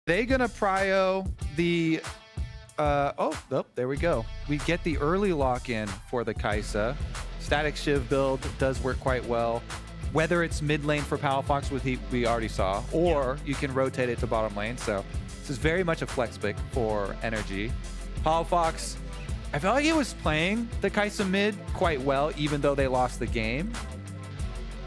They gonna prio the oh, there we go. We get the early lock-in for the Kaisa. Static Shiv build does work quite well. Whether it's mid lane for Palafox, we already saw, or you can rotate it to bottom lane. So this is very much a flex pick for NRG. Palafox, I felt like he was playing the Kaisa mid quite well, even though they lost the game.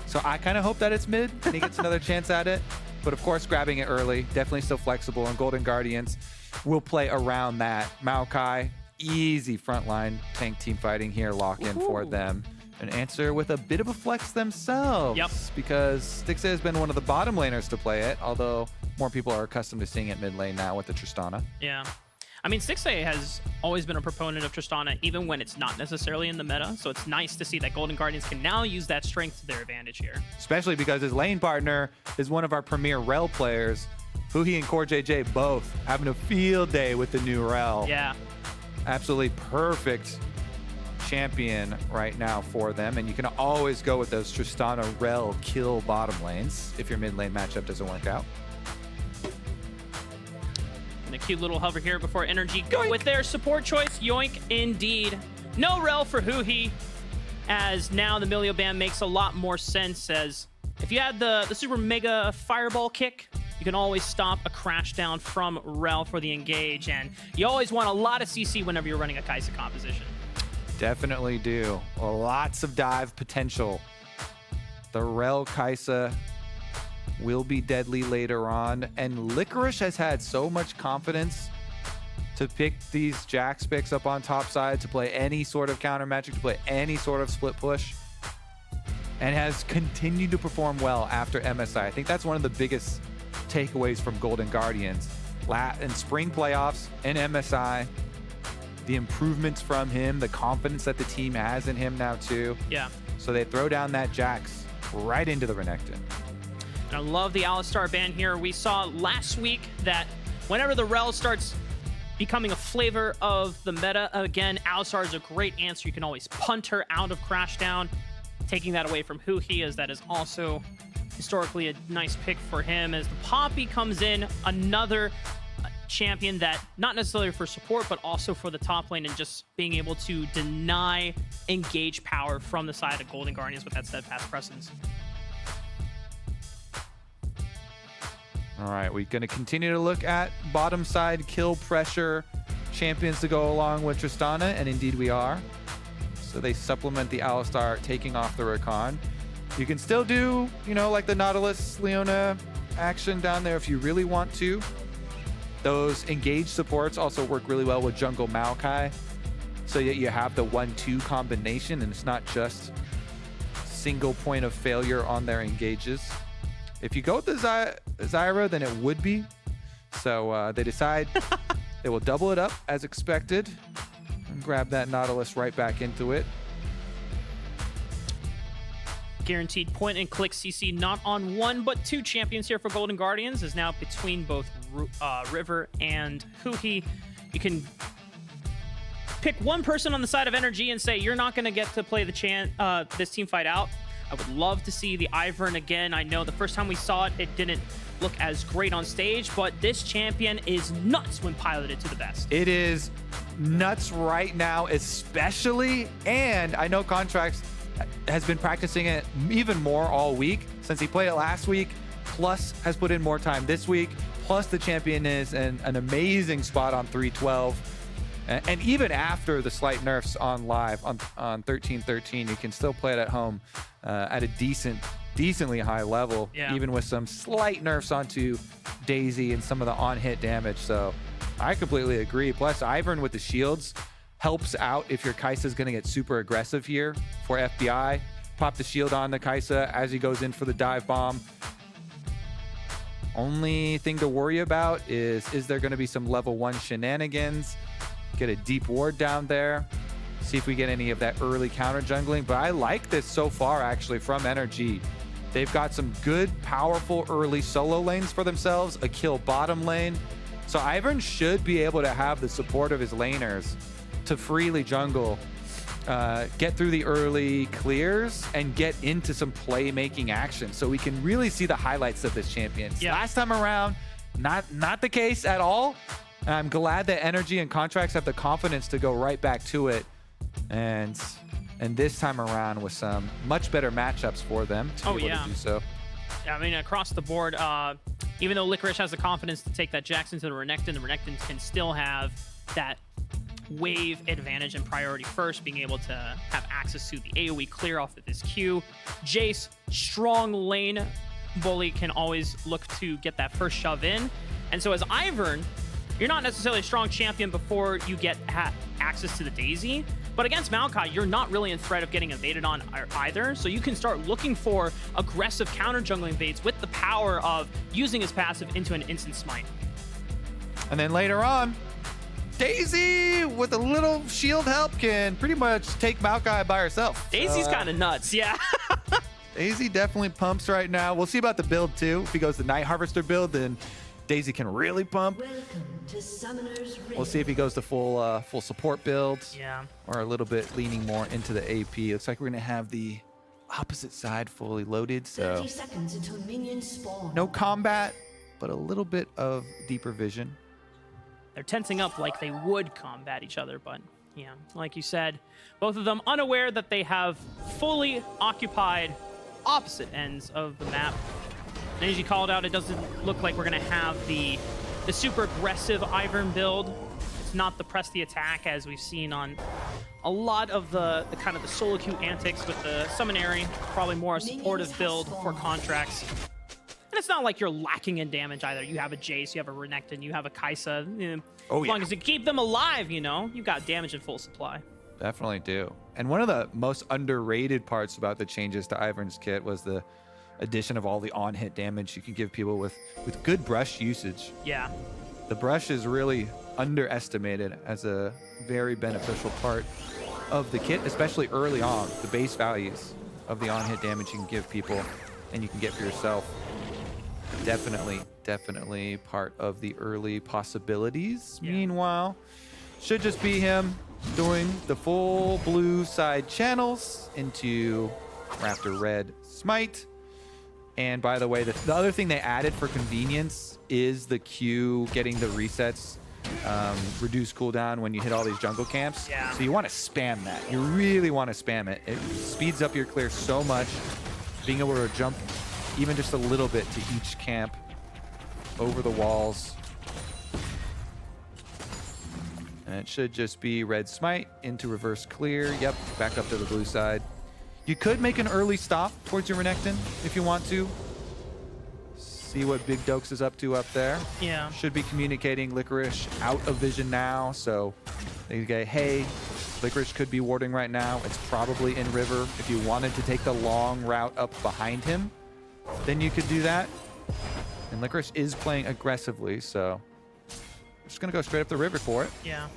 So I kind of hope that it's mid and he gets another chance at it. But of course, grabbing it early, definitely still flexible. And Golden Guardians will play around that. Maokai, easy frontline tank team fighting here, lock in for them. An answer with a bit of a flex themselves. Yep. Because Stixxay has been one of the bottom laners to play it, although more people are accustomed to seeing it mid lane now with the Tristana. Yeah. I mean, Stixxay has always been a proponent of Tristana, even when it's not necessarily in the meta. So it's nice to see that Golden Guardians can now use that strength to their advantage here. Especially because his lane partner is one of our premier Rell players. Huhi and Core JJ both having a field day with the new Rell. Yeah. Absolutely perfect champion right now for them. And you can always go with those Tristana Rell kill bottom lanes if your mid lane matchup doesn't work out. And a cute little hover here before NRG go with their support choice. Yoink, indeed. No Rell for Huhi, as now the Milio ban makes a lot more sense, as if you had the super mega fireball kick, you can always stop a crash down from Rell for the engage, and you always want a lot of CC whenever you're running a Kaisa composition. Definitely do. Lots of dive potential. The Rell Kaisa will be deadly later on, and Licorice has had so much confidence to pick these Jax picks up on top side, to play any sort of counter magic, to play any sort of split push, and has continued to perform well after MSI. I think that's one of the biggest takeaways from Golden Guardians. In spring playoffs and MSI, the improvements from him, the confidence that the team has in him now too. Yeah. So they throw down that Jax right into the Renekton. And I love the Alistar ban here. We saw last week that whenever the Rell starts becoming a flavor of the meta, again, Alistar is a great answer. You can always punt her out of Crashdown, taking that away from Huhi, as that is also historically a nice pick for him. As the Poppy comes in, another champion that not necessarily for support, but also for the top lane, and just being able to deny engage power from the side of Golden Guardians with that steadfast presence. All right, we're going to continue to look at bottom side kill pressure champions to go along with Tristana, and indeed we are. So they supplement the Alistar taking off the Rakan. You can still do, you know, like the Nautilus Leona action down there if you really want to. Those engaged supports also work really well with jungle Maokai, so that you have the 1-2 combination and it's not just single point of failure on their engages. If you go with the Zyra, then it would be. So they decide they will double it up as expected and grab that Nautilus right back into it. Guaranteed point and click CC, not on one but two champions here for Golden Guardians, is now between both River and Huhi. You can pick one person on the side of NRG and say, you're not going to get to play the this team fight out. I would love to see the Ivern again. I know the first time we saw it, it didn't look as great on stage, but this champion is nuts when piloted to the best. It is nuts right now, especially, and I know Contractz has been practicing it even more all week since he played it last week, plus has put in more time this week, plus the champion is in an amazing spot on 312. And even after the slight nerfs on live on 13-13, you can still play it at home at a decently high level, even with some slight nerfs onto Daisy and some of the on-hit damage. So I completely agree. Plus, Ivern with the shields helps out if your Kaisa is going to get super aggressive here for FBI. Pop the shield on the Kaisa as he goes in for the dive bomb. Only thing to worry about is there going to be some level 1 shenanigans? Get a deep ward down there. See if we get any of that early counter jungling. But I like this so far, actually, from NRG. They've got some good, powerful early solo lanes for themselves, a kill bottom lane. So Ivern should be able to have the support of his laners to freely jungle, get through the early clears, and get into some playmaking action. So we can really see the highlights of this champion. Last time around, Not the case at all. I'm glad that NRG and Contractz have the confidence to go right back to it. And this time around with some much better matchups for them to be able to do so. Yeah, I mean, across the board, even though Licorice has the confidence to take that Jackson to the Renekton can still have that wave advantage and priority first, being able to have access to the AoE clear off of this Q. Jayce, strong lane bully, can always look to get that first shove in. And so as Ivern, you're not necessarily a strong champion before you get access to the Daisy, but against Maokai, you're not really in threat of getting invaded on either, so you can start looking for aggressive counter jungling baits with the power of using his passive into an instant smite. And then later on, Daisy, with a little shield help, can pretty much take Maokai by herself. Daisy's kind of nuts, yeah. Daisy definitely pumps right now. We'll see about the build too. If he goes the Night Harvester build, then Daisy can really pump. We'll see if he goes the full support build. Yeah. Or a little bit leaning more into the AP. Looks like we're gonna have the opposite side fully loaded, so 30 seconds until minions spawn. no combat, but a little bit of deeper vision. They're tensing up like they would combat each other, but yeah, like you said, both of them unaware that they have fully occupied opposite ends of the map. And as you called out, it doesn't look like we're going to have the super aggressive Ivern build. It's not the press the attack as we've seen on a lot of the kind of the solo queue antics with the Summonary. Probably more a supportive build for Contractz. And it's not like you're lacking in damage either. You have a Jayce, you have a Renekton, you have a Kaisa. As long as you keep them alive, you know, you've got damage in full supply. Definitely do. And one of the most underrated parts about the changes to Ivern's kit was the addition of all the on-hit damage you can give people with good brush usage. Yeah. The brush is really underestimated as a very beneficial part of the kit, especially early on. The base values of the on-hit damage you can give people and you can get for yourself. Definitely part of the early possibilities. Yeah. Meanwhile, should just be him doing the full blue side channels into Raptor Red Smite. And by the way, the other thing they added for convenience is the Q getting the resets, reduce cooldown when you hit all these jungle camps. Yeah. So you want to spam that. You really want to spam it. It speeds up your clear so much. Being able to jump even just a little bit to each camp over the walls. And it should just be red smite into reverse clear. Yep, back up to the blue side. You could make an early stop towards your Renekton if you want to. See what Big Dokes is up to up there. Yeah. Should be communicating Licorice out of vision now. So they go, hey, Licorice could be warding right now. It's probably in river. If you wanted to take the long route up behind him, then you could do that. And Licorice is playing aggressively, so just gonna go straight up the river for it. Yeah.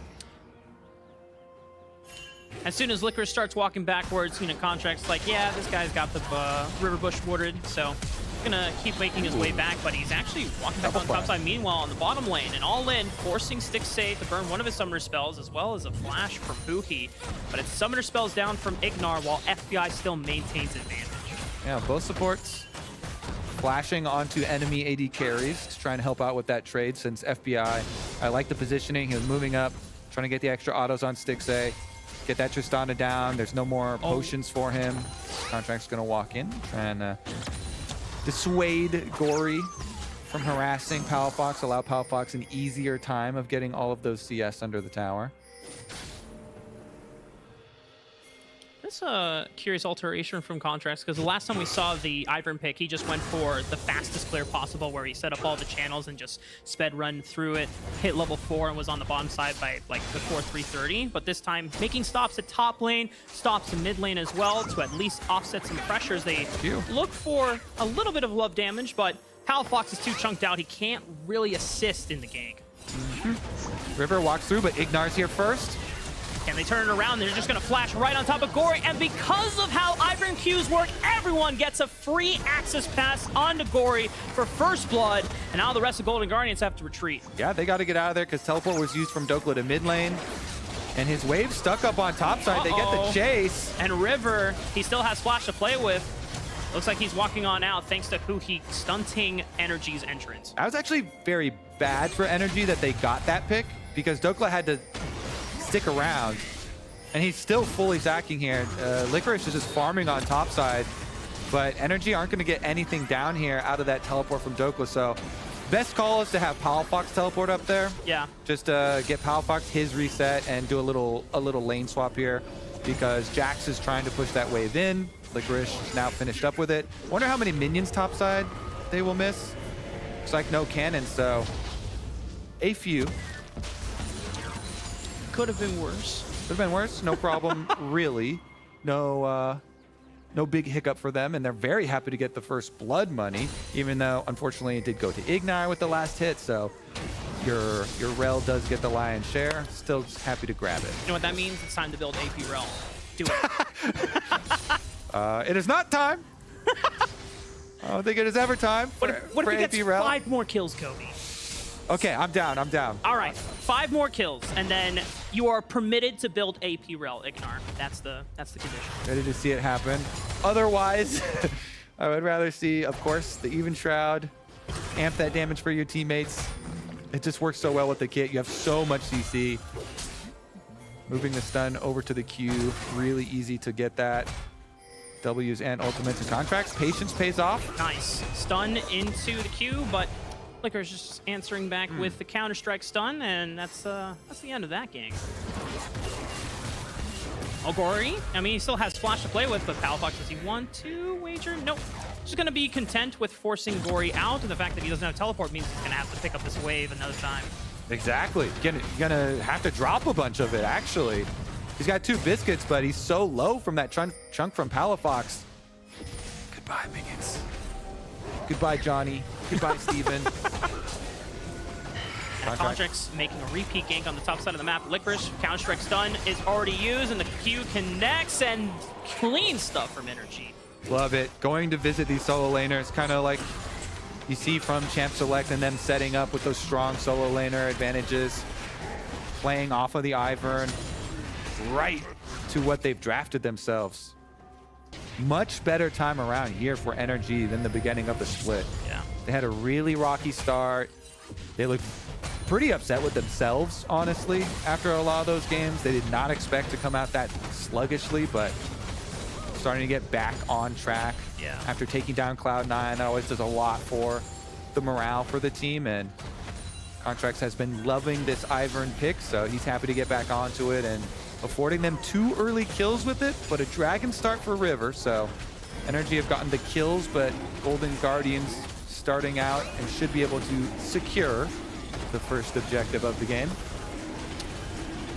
As soon as Licorice starts walking backwards, you know, Contractz like, yeah, this guy's got the river bush warded, so he's gonna keep making his way back, but he's actually walking back on the top side. Meanwhile, on the bottom lane, and all in, forcing Stixxay to burn one of his summoner spells, as well as a flash from Huhi. But it's summoner spells down from Ignar, while FBI still maintains advantage. Yeah, both supports flashing onto enemy AD carries to try and help out with that trade, since FBI, I like the positioning. He was moving up, trying to get the extra autos on Stixxay, get that Tristana down. There's no more potions for him. Contract's gonna walk in, trying to dissuade Gori from harassing Palafox, allow Palafox an easier time of getting all of those CS under the tower. That's a curious alteration from Contractz, because the last time we saw the Ivern pick, he just went for the fastest clear possible, where he set up all the channels and just sped run through it, hit level 4, and was on the bottom side by like before 330. But this time, making stops at top lane, stops in mid lane as well, to at least offset some pressures. They look for a little bit of love damage, but Palafox is too chunked out. He can't really assist in the gank. River walks through, but Ignar's here first. And they turn it around, they're just gonna flash right on top of Gori, and because of how Ivern Qs work, everyone gets a free access pass onto Gori for first blood, and now the rest of Golden Guardians have to retreat. Yeah, they gotta get out of there because teleport was used from Dhokla to mid lane. And his wave stuck up on top side. They get the chase. And River, he still has flash to play with. Looks like he's walking on out thanks to Huhi stunting NRG's entrance. That was actually very bad for NRG that they got that pick, because Dhokla had to stick around, and he's still fully sacking here. Licorice is just farming on top side, but NRG aren't going to get anything down here out of that teleport from Dhokla, so best call is to have Palafox teleport up there. Yeah. Just get Palafox his reset and do a little lane swap here, because jayce is trying to push that wave in. Licorice is now finished up with it. Wonder how many minions topside they will miss. Looks like no cannon, so a few. Could have been worse. Could have been worse, no problem, really. No big hiccup for them, and they're very happy to get the first blood money, even though, unfortunately, it did go to Ignar with the last hit, so your Rell does get the lion's share. Still happy to grab it. You know what that means? It's time to build AP Rell. Do it. It is not time. I don't think it is ever time for, what if he gets AP Rell. 5 more kills, Cody? Okay, I'm down. All right, 5 more kills, and then you are permitted to build AP Rell, Ignar. That's the condition. Ready to see it happen. Otherwise, I would rather see, of course, the Even Shroud. Amp that damage for your teammates. It just works so well with the kit. You have so much CC. Moving the stun over to the Q. Really easy to get that. W's and ultimates and Contractz. Patience pays off. Nice. Stun into the Q, but Licorice just answering back with the Counter-Strike stun, and that's the end of that game. Oh, Gori. I mean, he still has Flash to play with, but Palafox, does he want to wager? Nope. Just going to be content with forcing Gori out, and the fact that he doesn't have teleport means he's going to have to pick up this wave another time. Exactly. Gonna have to drop a bunch of it, actually. He's got 2 biscuits, but he's so low from that chunk from Palafox. Goodbye, minions. Goodbye, Johnny. Goodbye, Steven. Contractz making a repeat gank on the top side of the map. Licorice, Counter-Strike stun is already used, and the Q connects, and clean stuff from NRG. Love it. Going to visit these solo laners, kind of like you see from Champ Select, and them setting up with those strong solo laner advantages, playing off of the Ivern right to what they've drafted themselves. Much better time around here for NRG than the beginning of the split. Yeah. They had a really rocky start. They looked pretty upset with themselves, honestly, after a lot of those games. They did not expect to come out that sluggishly, but starting to get back on track. Yeah. After taking down Cloud9, that always does a lot for the morale for the team, and Contractz has been loving this Ivern pick, so he's happy to get back onto it and affording them 2 early kills with it, but a dragon start for River, so NRG have gotten the kills, but Golden Guardians starting out and should be able to secure the first objective of the game.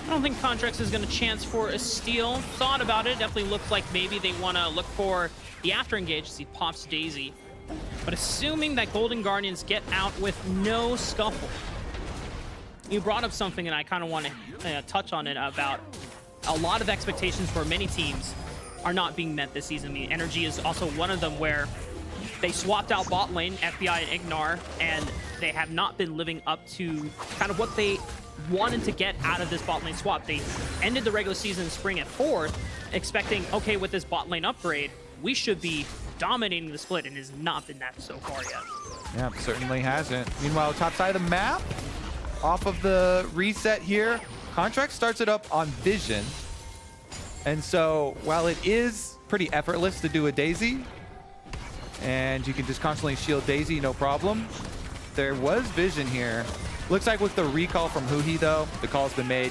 I don't think Contractz is going to chance for a steal. Thought about it. Definitely looked like maybe they want to look for the after engage as he pops Daisy. But assuming that Golden Guardians get out with no scuffle. You brought up something, and I kind of want to touch on it, about a lot of expectations for many teams are not being met this season. I mean, NRG is also one of them, where they swapped out bot lane, FBI and Ignar, and they have not been living up to kind of what they wanted to get out of this bot lane swap. They ended the regular season in spring at 4th, expecting, okay, with this bot lane upgrade, we should be dominating the split, and it has not been that so far yet. Yeah, certainly hasn't. Meanwhile, top side of the map, off of the reset here, Contractz starts it up on Vision. And so while it is pretty effortless to do a Daisy, and you can just constantly shield Daisy, no problem, there was Vision here. Looks like with the recall from Huhi, though, the call's been made.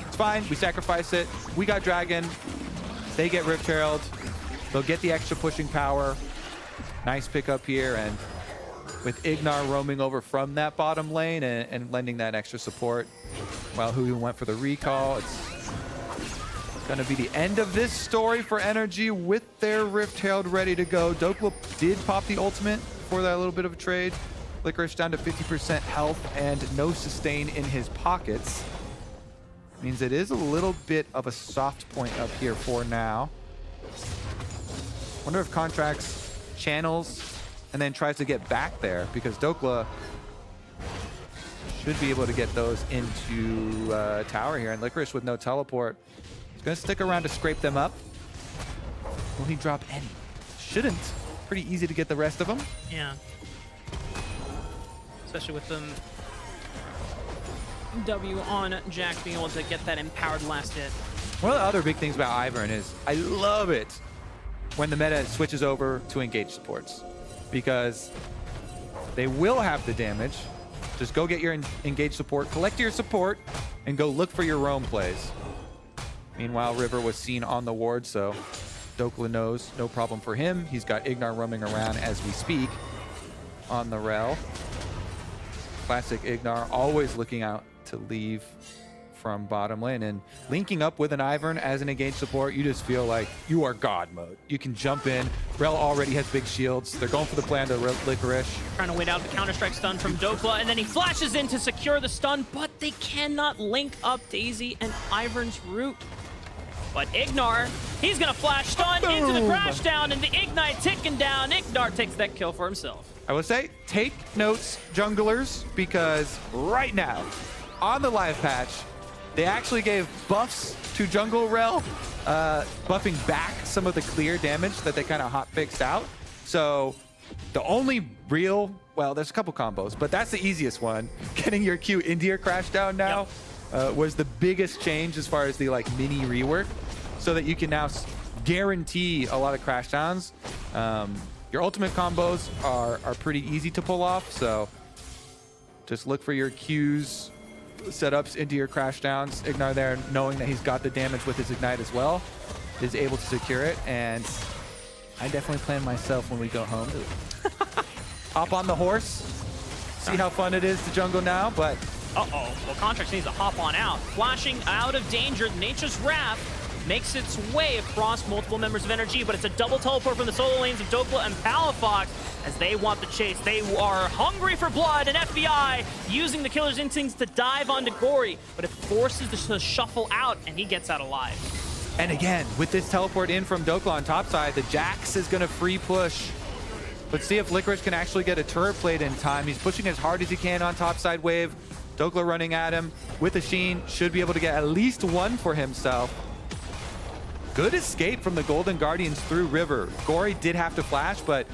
It's fine, we sacrifice it. We got Dragon. They get Rift Herald. They'll get the extra pushing power. Nice pickup here, and with Ignar roaming over from that bottom lane and lending that extra support, while Huhi went for the recall. It's going to be the end of this story for NRG with their Rift Herald ready to go. Dhokla did pop the ultimate for that little bit of a trade. Licorice down to 50% health and no sustain in his pockets. Means it is a little bit of a soft point up here for now. Wonder if Contractz channels and then tries to get back there, because Dhokla should be able to get those into tower here. And Licorice with no teleport, he's going to stick around to scrape them up. Will he drop any? Shouldn't. pretty easy to get the rest of them. Yeah. Especially with them W on Jack being able to get that empowered last hit. One of the other big things about Ivern is I love it when the meta switches over to engage supports, because they will have the damage. Just go get your engage support, collect your support, and go look for your roam plays. Meanwhile, River was seen on the ward, so Dhokla knows no problem for him. He's got Ignar roaming around as we speak on the Rell. Classic Ignar, always looking out to leave from bottom lane, and linking up with an Ivern as an engaged support, you just feel like you are God mode. You can jump in. Rell already has big shields. They're going for the plan to Licorice. Trying to wait out the Counter-Strike stun from Dhokla, and then he flashes in to secure the stun, but they cannot link up Daisy and Ivern's root. But Ignar, he's gonna flash stun into the crash down, and the Ignite ticking down. Ignar takes that kill for himself. I would say, take notes, junglers, because right now, on the live patch, they actually gave buffs to jungle Rell, buffing back some of the clear damage that they kind of hot fixed out. So the only real, well, there's a couple combos, but that's the easiest one. Getting your Q into your crash down now was the biggest change as far as the like mini rework, so that you can now guarantee a lot of crash downs. Your ultimate combos are pretty easy to pull off, so just look for your Qs, setups into your crash downs. Ignar there, knowing that he's got the damage with his Ignite as well, is able to secure it, and I definitely plan myself when we go home to hop on the horse, see how fun it is to jungle now, but... Uh-oh, well, Contractz needs to hop on out. Flashing out of danger, Nature's Wrath makes its way across multiple members of NRG, but it's a double teleport from the solo lanes of Dhokla and Palafox as they want the chase. They are hungry for blood, and FBI using the killer's instincts to dive onto Gori, but it forces the shuffle out, and he gets out alive. And again, with this teleport in from Dhokla on top side, the Jax is gonna free push. Let's see if Licorice can actually get a turret plate in time. He's pushing as hard as he can on top side wave. Dhokla running at him with a Sheen, should be able to get at least one for himself. Good escape from the Golden Guardians through River. Gori did have to flash, but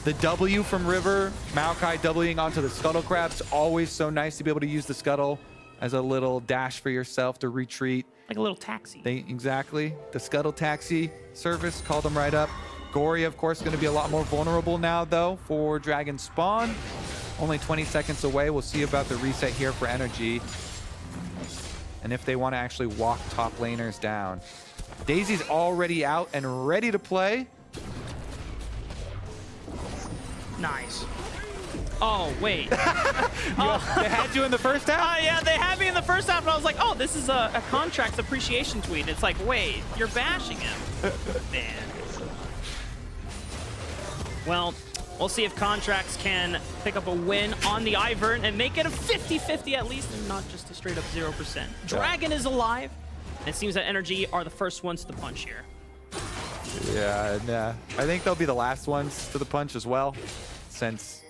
the W from River, Maokai doubling onto the Scuttle Crabs, always so nice to be able to use the Scuttle as a little dash for yourself to retreat. Like a little taxi. Exactly. The Scuttle Taxi service called them right up. Gori, of course, going to be a lot more vulnerable now, though, for Dragon Spawn. Only 20 seconds away. We'll see about the reset here for NRG, and if they want to actually walk top laners down. Daisy's already out and ready to play. Nice. Oh, wait. They had you in the first half? Yeah, they had me in the first half, and I was like, oh, this is a Contractz appreciation tweet. It's like, wait, you're bashing him. Man. Well, we'll see if Contractz can pick up a win on the Ivern and make it a 50-50 at least, and not just a straight up 0%. Dragon is alive, and it seems that NRG are the first ones to the punch here. Yeah, and I think they'll be the last ones to the punch as well, since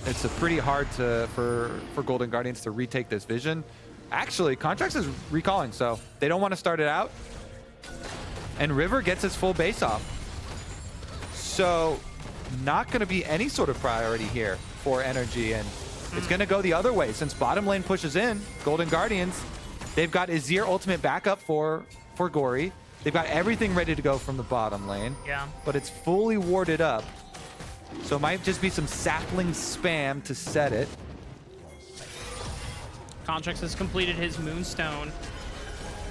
it's a pretty hard for Golden Guardians to retake this vision. Actually, Contractz is recalling, so they don't want to start it out. And River gets his full base off. So not going to be any sort of priority here for NRG, and it's going to go the other way. Since bottom lane pushes in, Golden Guardians, they've got Azir ultimate backup for Gori. They've got everything ready to go from the bottom lane. Yeah. But it's fully warded up. So it might just be some sapling spam to set it. Contractz has completed his Moonstone.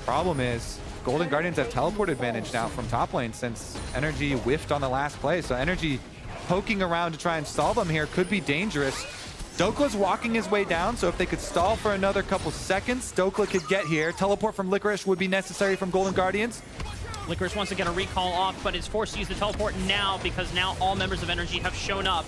Problem is, Golden Guardians have teleport advantage now from top lane since NRG whiffed on the last play. So NRG poking around to try and stall them here could be dangerous. Dhokla's walking his way down, so if they could stall for another couple seconds, Dhokla could get here. Teleport from Licorice would be necessary from Golden Guardians. Licorice wants to get a recall off, but is forced to use the teleport now because now all members of NRG have shown up.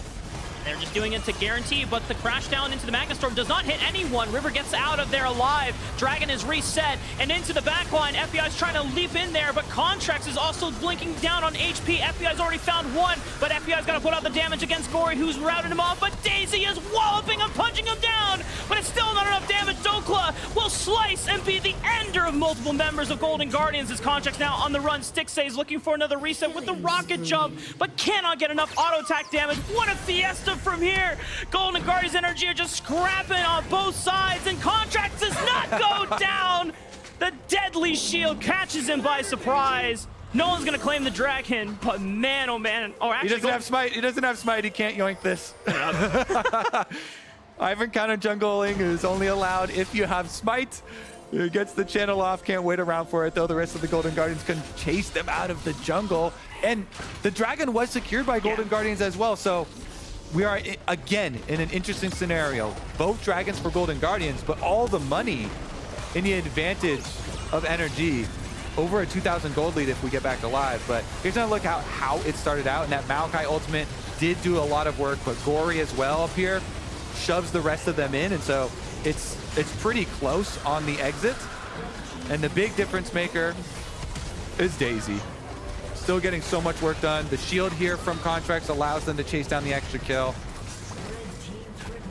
They're just doing it to guarantee, but the crash down into the Magna Storm does not hit anyone. River gets out of there alive. Dragon is reset, and into the backline. FBI is trying to leap in there, but Contractz is also blinking down on HP. FBI's already found one, but FBI's got to put out the damage against Gori, who's routed him off, but Daisy is walloping him, punching him down, but it's still not enough damage. Dhokla will slice and be the ender of multiple members of Golden Guardians as Contractz now on the run. Stixxay is looking for another reset with the rocket jump, but cannot get enough auto attack damage. What a fiesta from here. Golden Guardians Energy are just scrapping on both sides, and Contractz does not go down. The deadly shield catches him by surprise. No one's gonna claim the dragon, but man, oh man. Oh, actually, he doesn't have smite. He doesn't have smite. He can't yoink this. Ivern counter jungling is only allowed if you have smite. He gets the channel off, can't wait around for it, though. The rest of the Golden Guardians can chase them out of the jungle. And the dragon was secured by Golden Guardians as well, so we are, again, in an interesting scenario. Both dragons for Golden Guardians, but all the money in the advantage of NRG. Over a 2,000 gold lead if we get back alive. But here's a look at how it started out, and that Maokai ultimate did do a lot of work, but Gori as well up here shoves the rest of them in, and so it's pretty close on the exit. And the big difference maker is Daisy. Still getting so much work done. The shield here from Contractz allows them to chase down the extra kill.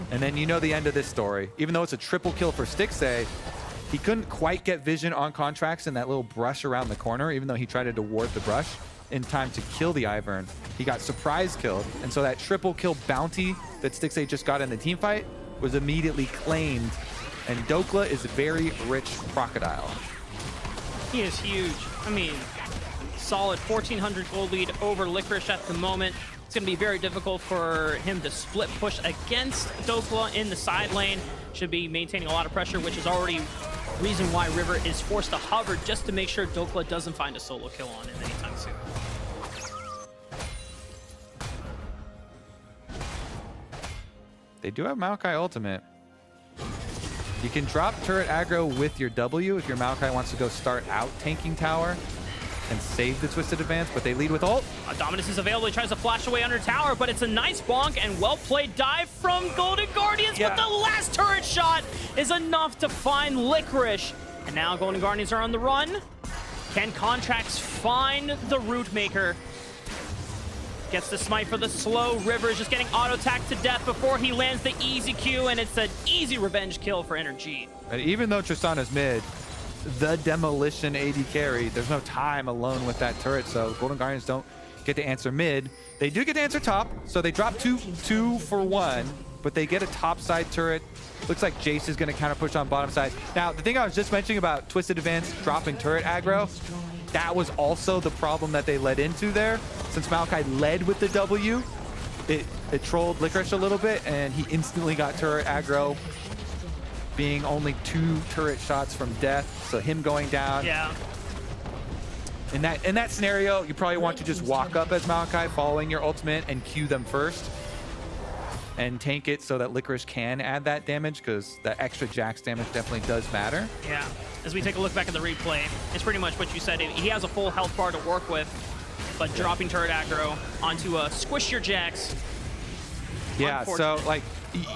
And then you know the end of this story. Even though it's a triple kill for Stixxay, he couldn't quite get vision on Contractz in that little brush around the corner, even though he tried to ward the brush in time to kill the Ivern. He got surprise killed, and so that triple kill bounty that Stixxay just got in the team fight was immediately claimed, and Dhokla is a very rich crocodile. He is huge. I mean, solid 1,400 gold lead over Licorice at the moment. It's going to be very difficult for him to split push against Dhokla in the side lane. Should be maintaining a lot of pressure, which is already reason why River is forced to hover just to make sure Dhokla doesn't find a solo kill on him anytime soon. They do have Maokai ultimate. You can drop turret aggro with your W if your Maokai wants to go start out tanking tower and save the Twisted Advance, but they lead with ult. Dominus is available. He tries to flash away under tower, but it's a nice bonk and well-played dive from Golden Guardians, but the last turret shot is enough to find Licorice. And now Golden Guardians are on the run. Can Contractz find the Root Maker? Gets the smite for the slow. River is just getting auto-attacked to death before he lands the easy Q, and it's an easy revenge kill for NRG. And even though Tristana's mid, the demolition AD carry, there's no time alone with that turret, so Golden Guardians don't get to answer mid. They do get to answer top, so they drop two for one, but they get a top side turret. Looks like jayce is going to counter push on bottom side. Now, the thing I was just mentioning about Twisted Advance dropping turret aggro, that was also the problem that they led into there. Since Maokai led with the W, it trolled Licorice a little bit, and he instantly got turret aggro, being only 2 turret shots from death, so him going down. Yeah. In that scenario, you probably want to just walk up as Maokai, following your ultimate, and Q them first, and tank it so that Licorice can add that damage, because that extra Jax damage definitely does matter. Yeah. As we take a look back at the replay, it's pretty much what you said. He has a full health bar to work with, but dropping turret aggro onto a squish your Jax. Yeah, so like,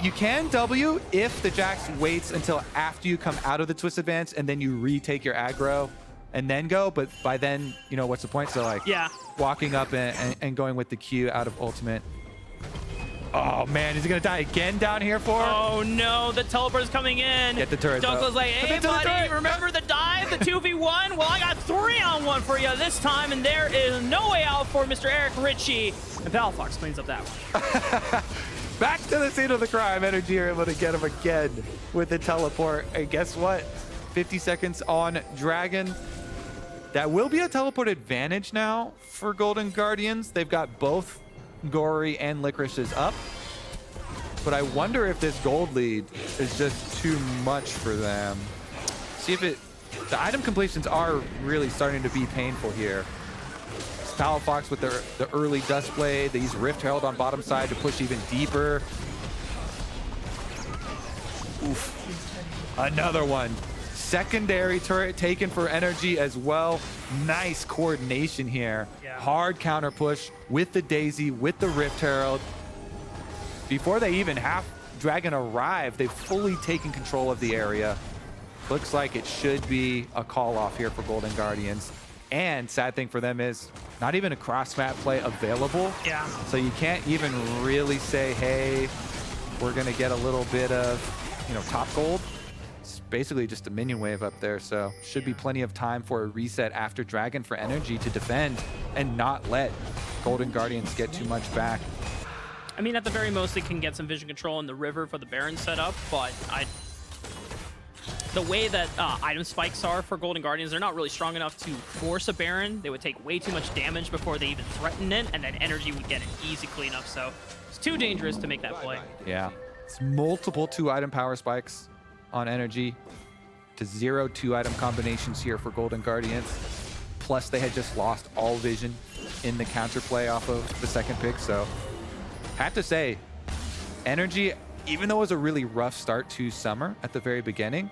you can W if the Jax waits until after you come out of the Twist Advance and then you retake your aggro and then go, but by then, you know, what's the point? So like, walking up and going with the Q out of ultimate. Oh man, is he gonna die again down here for? Oh no, the teleport is coming in. Get the turret. Dokla's like, hey buddy, remember the dive, the 2v1? Well, I got 3-on-1 for you this time, and there is no way out for Mr. Eric Ritchie. And Palafox cleans up that one. Back to the scene of the crime. NRG are able to get him again with the teleport. And guess what? 50 seconds on Dragon. That will be a teleport advantage now for Golden Guardians. They've got both Gori and Licorice's up. But I wonder if this gold lead is just too much for them. See if the item completions are really starting to be painful here. Palafox with the early Dust Blade. They use Rift Herald on bottom side to push even deeper. Oof. Another one. Secondary turret taken for NRG as well. Nice coordination here. Hard counter push with the Daisy, with the Rift Herald. before they even have Dragon arrive, they've fully taken control of the area. Looks like it should be a call off here for Golden Guardians. And sad thing for them is not even a cross map play available. Yeah. So you can't even really say, hey, we're gonna get a little bit of, you know, top gold. It's basically just a minion wave up there. So should be plenty of time for a reset after Dragon for NRG to defend and not let Golden Guardians get too much back. I mean, at the very most, they can get some vision control in the river for the Baron setup, but the way that item spikes are for Golden Guardians, they're not really strong enough to force a Baron. They would take way too much damage before they even threaten it, and then NRG would get an easy cleanup. So it's too dangerous to make that play. Yeah, it's multiple 2-item power spikes on NRG to 0 2-item combinations here for Golden Guardians. Plus, they had just lost all vision in the counterplay off of the second pick. So, have to say, NRG, even though it was a really rough start to summer at the very beginning,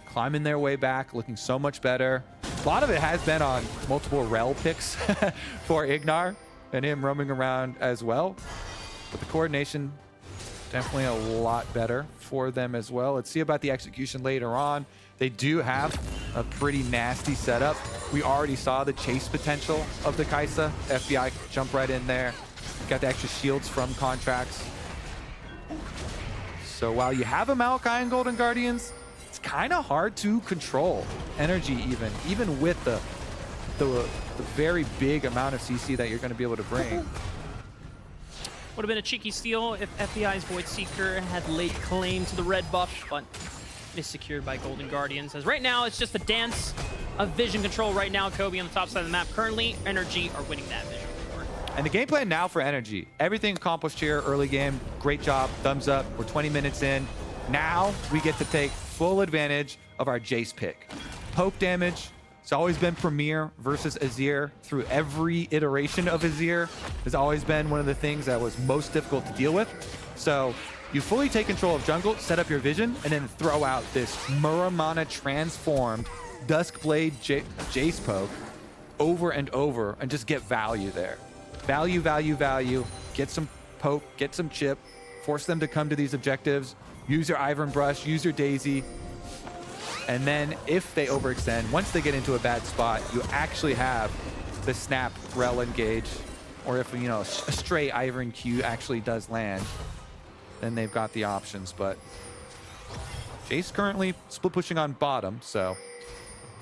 climbing their way back, looking so much better. A lot of it has been on multiple Rell picks for Ignar and him roaming around as well. But the coordination, definitely a lot better for them as well. Let's see about the execution later on. They do have a pretty nasty setup. We already saw the chase potential of the Kaisa. FBI jump right in there. Got the extra shields from Contractz. So while you have a Maokai and Golden Guardians, it's kind of hard to control NRG even with the very big amount of CC that you're going to be able to bring. Would have been a cheeky steal if FBI's Void Seeker had laid claim to the red buff, but it is secured by Golden Guardians. As right now, it's just a dance of vision control right now. Kobe on the top side of the map. Currently, NRG are winning that vision war. And the game plan now for NRG, everything accomplished here early game. Great job, thumbs up. We're 20 minutes in. Now we get to take full advantage of our jayce pick. Poke damage, it's always been Premier versus Azir. Through every iteration of Azir has always been one of the things that was most difficult to deal with. So you fully take control of jungle, set up your vision, and then throw out this Muramana transformed Duskblade jayce poke over and over and just get value there. Value, value, value. Get some poke, get some chip, force them to come to these objectives. Use your Ivern brush, use your Daisy. And then if they overextend, once they get into a bad spot, you actually have the snap Rell engage. Or if, you know, a stray Ivern Q actually does land, then they've got the options. But jayce currently split pushing on bottom, so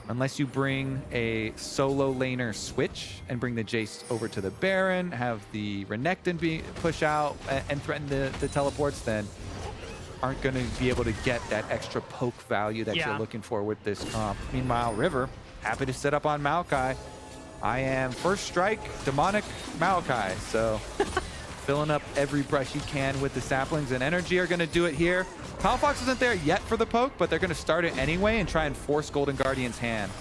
unless you bring a solo laner switch and bring the jayce over to the Baron, have the Renekton push out and threaten the teleports, then aren't going to be able to get that extra poke value that you're looking for with this comp. Meanwhile, River, happy to set up on Maokai. I am first strike, demonic Maokai. So filling up every brush you can with the saplings, and NRG are going to do it here. Palafox isn't there yet for the poke, but they're going to start it anyway and try and force Golden Guardian's hand.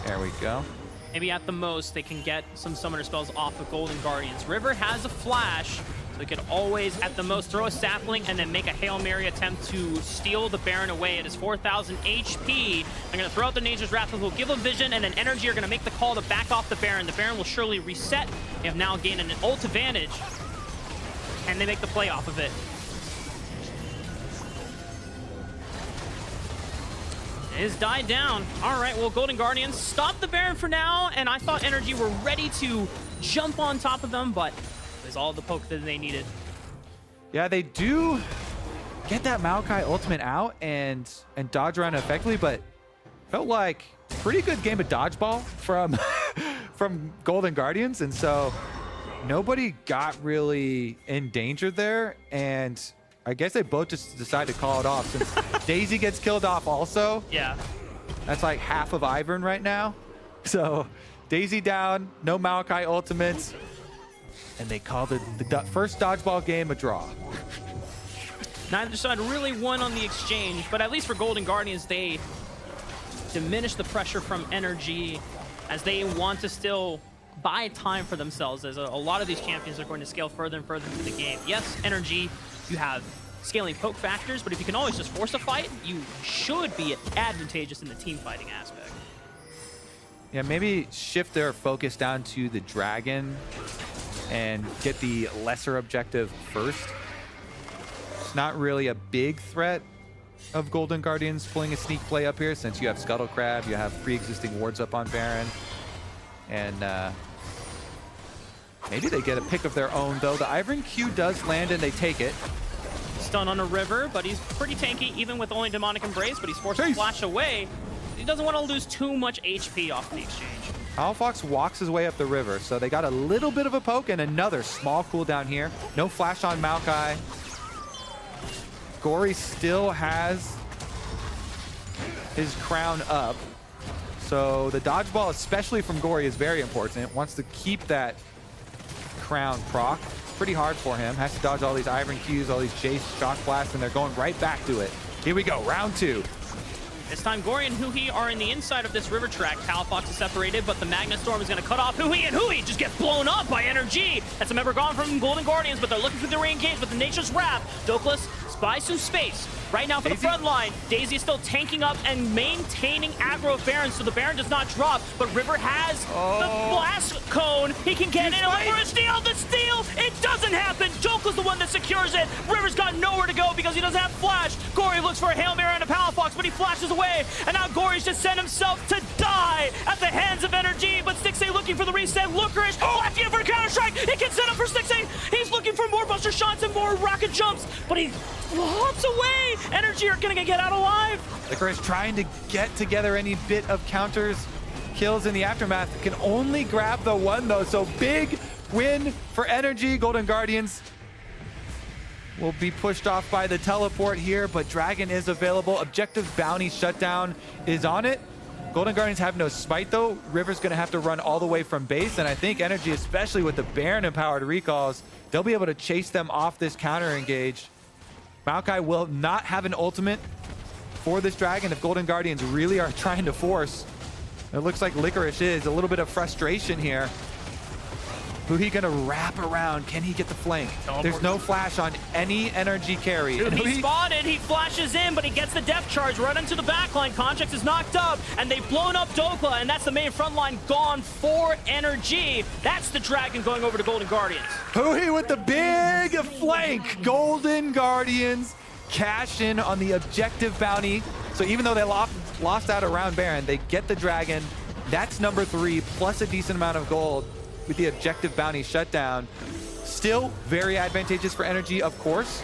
There we go. Maybe at the most, they can get some summoner spells off of Golden Guardians. River has a flash, so they could always, at the most, throw a sapling and then make a Hail Mary attempt to steal the Baron away at his 4,000 HP. They're going to throw out the Nature's Wrath, will give him vision, and then NRG are going to make the call to back off the Baron. The Baron will surely reset. They have now gained an ult advantage, and they make the play off of it. It has died down. All right, well, Golden Guardians stop the Baron for now, and I thought NRG were ready to jump on top of them, but it was all the poke that they needed. Yeah, they do get that Maokai ultimate out and dodge around effectively, but felt like a pretty good game of dodgeball from from Golden Guardians, and so nobody got really in danger there, and I guess they both just decided to call it off since Daisy gets killed off also. Yeah. That's like half of Ivern right now. So Daisy down, no Maokai ultimates, and they called the first dodgeball game a draw. Neither side really won on the exchange, but at least for Golden Guardians, they diminish the pressure from NRG as they want to still buy time for themselves, as a lot of these champions are going to scale further and further into the game. Yes, NRG, you have scaling poke factors, but if you can always just force a fight, you should be advantageous in the team fighting aspect. Yeah, maybe shift their focus down to the dragon and get the lesser objective first. It's not really a big threat of Golden Guardians pulling a sneak play up here, since you have Scuttle Crab, you have pre-existing wards up on Baron, and maybe they get a pick of their own, though. The Ivern Q does land and they take it. Stun on a River, but he's pretty tanky even with only Demonic Embrace, but he's forced to flash away. He doesn't want to lose too much HP off the exchange. Palafox walks his way up the river, so they got a little bit of a poke and another small cooldown here. No flash on Maokai. Gori still has his crown up, so the dodgeball, especially from Gori, is very important. Wants to keep that crown proc. It's pretty hard for him. Has to dodge all these Ivern Qs, all these jayce shock blasts, and they're going right back to it. Here we go, round 2. This time, Gori and Huhi are in the inside of this river track. Palafox is separated, but the Magna Storm is going to cut off Huhi, and Huhi just gets blown up by NRG. That's a member gone from Golden Guardians, but they're looking for the re-engage with the Nature's Wrath. Dhokla buys some space. Right now for the front line, Daisy is still tanking up and maintaining aggro of Baron, so the Baron does not drop, but River has the blast cone. He can get in for a steal. The steal, it doesn't happen. Dhokla the one that secures it. River's got nowhere to go because he doesn't have flash. Gori looks for a Hail Mary on a Palafox, but he flashes away, and now Gori's just sent himself to die at the hands of NRG, but Stixxay looking for the reset. Licorice, flashy for a counter-strike. He can set up for Stixxay. He's looking for more buster shots and more rocket jumps, but he flops away. NRG are gonna get out alive. Licorice trying to get together any bit of counters, kills in the aftermath. Can only grab the one, though, so big win for NRG. Golden Guardians will be pushed off by the teleport here, but Dragon is available. Objective bounty shutdown is on it. Golden Guardians have no smite, though. River's gonna have to run all the way from base, and I think NRG, especially with the Baron empowered recalls, they'll be able to chase them off this counter engage. Maokai will not have an ultimate for this Dragon if Golden Guardians really are trying to force. It looks like Licorice is. A little bit of frustration here. Huhi gonna wrap around. Can he get the flank? There's no flash on any NRG carry. Dude, he's spotted, he flashes in, but he gets the depth charge right into the backline. Contractz is knocked up, and they've blown up Dhokla, and that's the main front line gone for NRG. That's the Dragon going over to Golden Guardians. Huhi with the big flank. Golden Guardians cash in on the objective bounty. So even though they lost out around Baron, they get the Dragon. That's number 3, plus a decent amount of gold with the objective bounty shutdown. Still very advantageous for NRG, of course,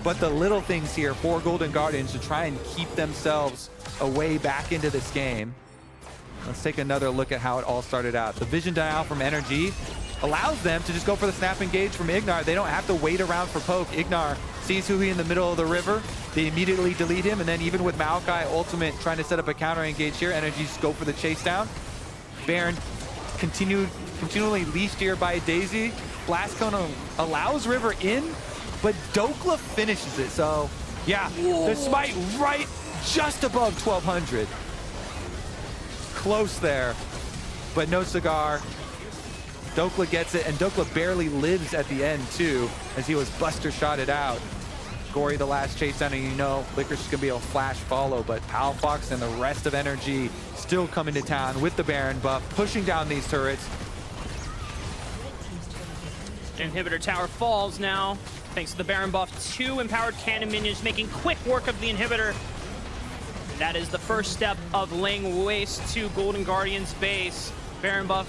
but the little things here for Golden Guardians to try and keep themselves away back into this game. Let's take another look at how it all started out. The vision dial from NRG allows them to just go for the snap engage from Ignar. They don't have to wait around for poke. Ignar sees Huhi in the middle of the river. They immediately delete him, and then even with Maokai ultimate trying to set up a counter engage here, NRG just go for the chase down. Baron continually leashed here by Daisy. Blast Cone allows River in, but Dhokla finishes it. So yeah, the smite right just above 1200. Close there, but no cigar. Dhokla gets it, and Dhokla barely lives at the end too, as he was buster shotted out. Gori the last chase down, and you know Licorice is gonna be able to flash follow, but Palafox and the rest of NRG still coming to town with the Baron buff, pushing down these turrets. Inhibitor tower falls now, thanks to the Baron buff. 2 empowered cannon minions making quick work of the inhibitor. That is the first step of laying waste to Golden Guardians base. Baron buff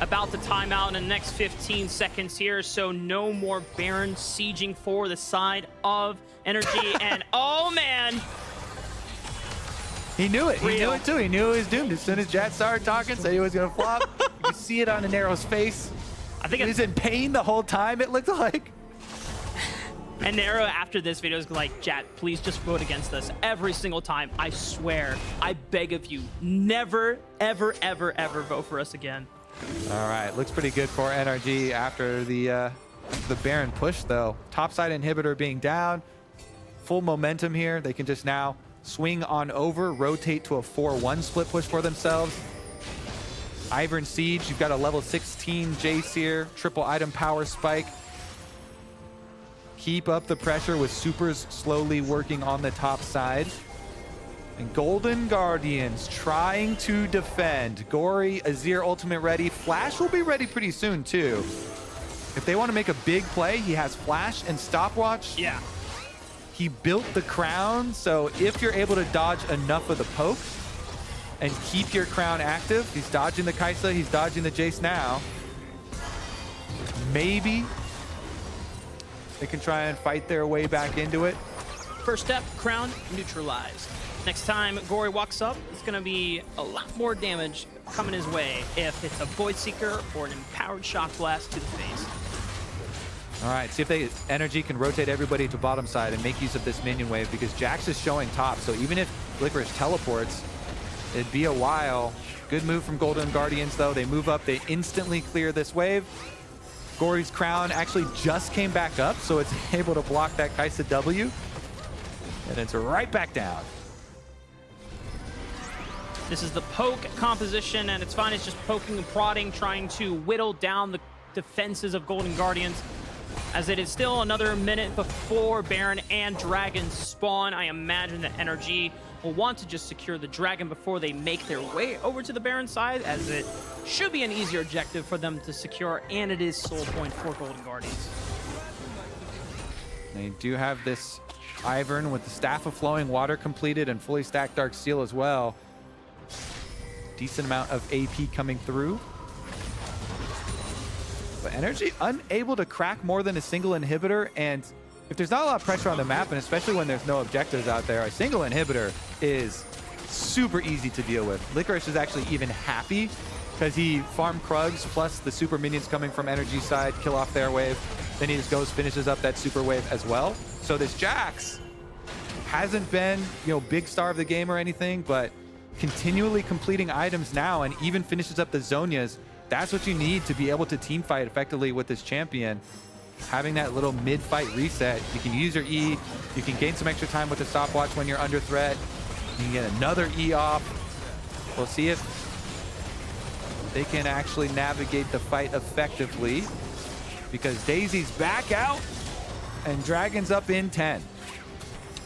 about to time out in the next 15 seconds here, so no more Baron sieging for the side of NRG. And oh man, he knew it. He knew it too. He knew he was doomed as soon as Jat started talking, said he was gonna flop. You could see it on Nero's face. I think he was in pain the whole time, it looked like. And Nero after this video is like, Jat, please just vote against us every single time. I swear, I beg of you, never, ever, ever, ever vote for us again. All right, looks pretty good for NRG after the Baron push, though. Topside inhibitor being down, full momentum here. They can just now swing on over, rotate to a 4-1 split push for themselves. Ivern Siege, you've got a level 16 jayce here, triple item power spike. Keep up the pressure with supers slowly working on the top side. And Golden Guardians trying to defend. Gori, Azir ultimate ready. Flash will be ready pretty soon too. If they want to make a big play, he has flash and stopwatch. Yeah. He built the crown, so if you're able to dodge enough of the poke and keep your crown active, he's dodging the Kaisa, he's dodging the Jayce now. Maybe they can try and fight their way back into it. First step, crown neutralized. Next time Gori walks up, it's going to be a lot more damage coming his way if it's a Void Seeker or an Empowered Shock Blast to the face. All right, see if NRG can rotate everybody to bottom side and make use of this minion wave, because Jax is showing top, so even if Licorice teleports, it'd be a while. Good move from Golden Guardians, though. They move up, they instantly clear this wave. Gori's crown actually just came back up, so it's able to block that Kaisa W. And it's right back down. This is the poke composition, and it's fine. It's just poking and prodding, trying to whittle down the defenses of Golden Guardians, as it is still another minute before Baron and Dragon spawn. I imagine that NRG will want to just secure the Dragon before they make their way over to the Baron side, as it should be an easier objective for them to secure, and it is soul point for Golden Guardians. They do have this Ivern with the Staff of Flowing Water completed and fully stacked Dark Steel as well. Decent amount of AP coming through. But NRG unable to crack more than a single inhibitor, and if there's not a lot of pressure on the map, and especially when there's no objectives out there, a single inhibitor is super easy to deal with. Licorice is actually even happy because he farmed Krugs plus the super minions coming from NRG's side, kill off their wave. Then he just goes, finishes up that super wave as well. So this Jax hasn't been, big star of the game or anything, but continually completing items now and even finishes up the Zhonya's. That's what you need to be able to team fight effectively with this champion. Having that little mid-fight reset, you can use your E, you can gain some extra time with the stopwatch when you're under threat. You can get another E off. We'll see if they can actually navigate the fight effectively, because Daisy's back out and Dragon's up in 10.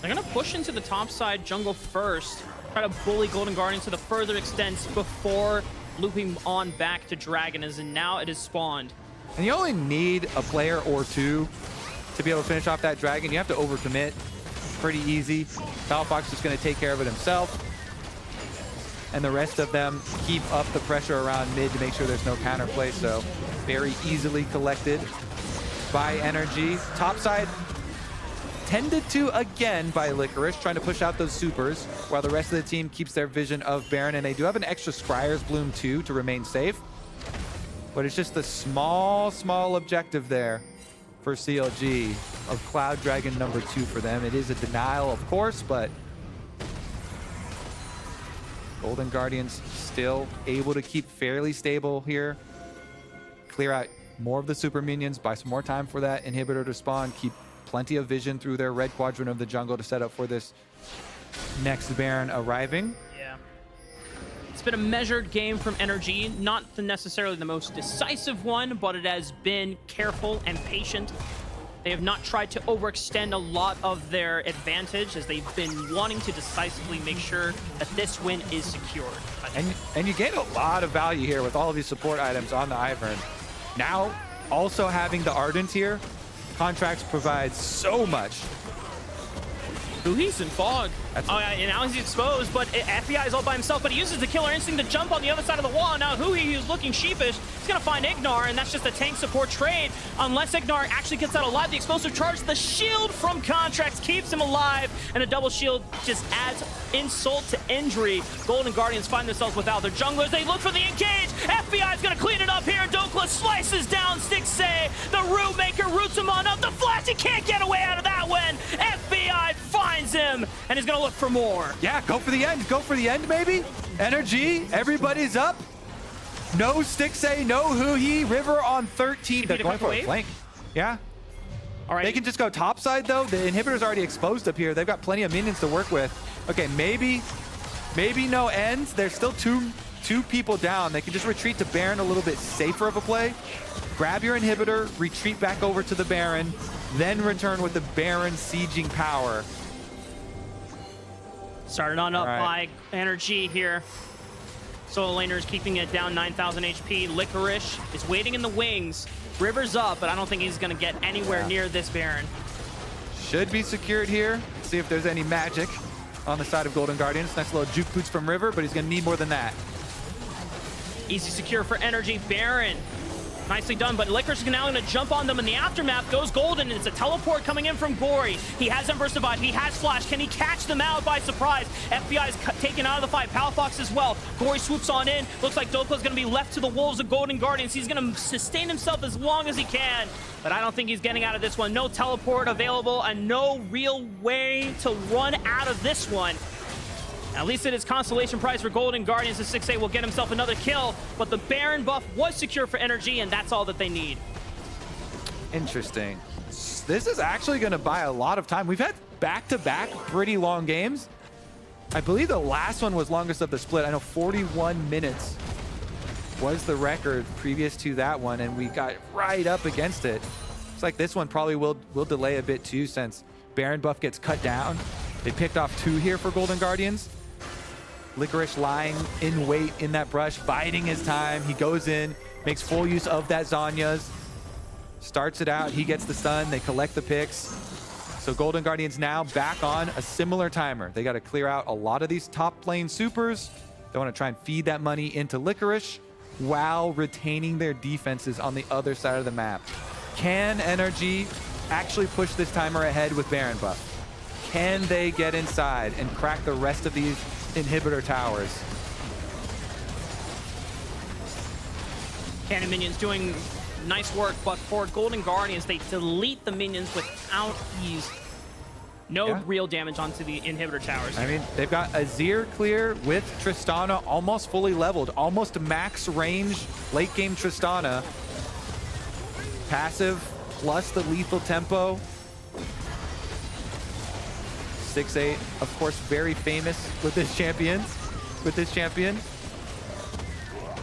They're going to push into the top side jungle first, try to bully Golden Guardians to the further extent before looping on back to Dragon, as in now it is spawned. And you only need a player or two to be able to finish off that Dragon. You have to overcommit. Pretty easy. Palafox is going to take care of it himself. And the rest of them keep up the pressure around mid to make sure there's no counterplay. So very easily collected by NRG. Top side tended to again by Licorice, trying to push out those supers while the rest of the team keeps their vision of Baron. And they do have an extra Scryer's Bloom too to remain safe. But it's just a small objective there for CLG of Cloud Dragon number 2 for them. It is a denial, of course, but Golden Guardians still able to keep fairly stable here. Clear out more of the super minions, buy some more time for that inhibitor to spawn, keep plenty of vision through their red quadrant of the jungle to set up for this next Baron arriving. It's been a measured game from NRG, not necessarily the most decisive one, but it has been careful and patient. They have not tried to overextend a lot of their advantage, as they've been wanting to decisively make sure that this win is secured. And you gain a lot of value here with all of these support items on the Ivern. Now, also having the Ardent here, Contractz provides so much. Huhi's in fog. Oh, yeah, and now he's exposed, but FBI is all by himself, but he uses the killer instinct to jump on the other side of the wall. Now Huhi, who's looking sheepish, he's gonna find Ignar, and that's just a tank support trade. Unless Ignar actually gets out alive, the explosive charge, the shield from Contractz keeps him alive, and a double shield just adds insult to injury. Golden Guardians find themselves without their junglers. They look for the engage. FBI is gonna clean it up here. Dhokla slices down Stixxay. The Root Maker roots him on up. The flash, he can't get away out of that one. FBI finds him, and he's gonna look for more. Yeah, go for the end. Go for the end, maybe. NRG, everybody's up. No Stixxay, no Huhi. River on 13. They're going for a flank. Yeah. All right. They can just go topside, though. The inhibitor's already exposed up here. They've got plenty of minions to work with. Okay, maybe no ends. There's still two people down. They can just retreat to Baron, a little bit safer of a play. Grab your inhibitor, retreat back over to the Baron, then return with the Baron sieging power. Started on up by NRG here. Solo laner is keeping it down 9,000 HP. Licorice is waiting in the wings. River's up, but I don't think he's going to get anywhere near this Baron. Should be secured here. See if there's any magic on the side of Golden Guardians. Nice little juke boots from River, but he's going to need more than that. Easy secure for NRG. Baron. Nicely done, but Licorice is now going to jump on them in the aftermath. Goes Golden, and it's a teleport coming in from Gori. He has Ember Survive. He has Flash. Can he catch them out by surprise? FBI is taken out of the fight. Palafox as well. Gori swoops on in. Looks like Dhokla's going to be left to the wolves of Golden Guardians. He's going to sustain himself as long as he can, but I don't think he's getting out of this one. No teleport available and no real way to run out of this one. At least it is consolation prize for Golden Guardians. The Stixxay will get himself another kill, but the Baron buff was secure for NRG, and that's all that they need. Interesting. This is actually going to buy a lot of time. We've had back-to-back pretty long games. I believe the last one was longest of the split. I know 41 minutes was the record previous to that one, and we got right up against it. Looks like this one probably will delay a bit too, since Baron buff gets cut down. They picked off 2 here for Golden Guardians. Licorice lying in wait in that brush, biding his time. He goes in, makes full use of that Zhonya's, starts it out. He gets the stun. They collect the picks. So Golden Guardians now back on a similar timer. They got to clear out a lot of these top lane supers. They want to try and feed that money into Licorice while retaining their defenses on the other side of the map. Can NRG actually push this timer ahead with Baron buff? Can they get inside and crack the rest of these inhibitor towers? Cannon minions doing nice work, but for Golden Guardians, they delete the minions without ease. No real damage onto the inhibitor towers. I mean, they've got Azir clear with Tristana almost fully leveled, almost max range late game Tristana. Passive plus the lethal tempo. Stixxay, of course, very famous with this champion.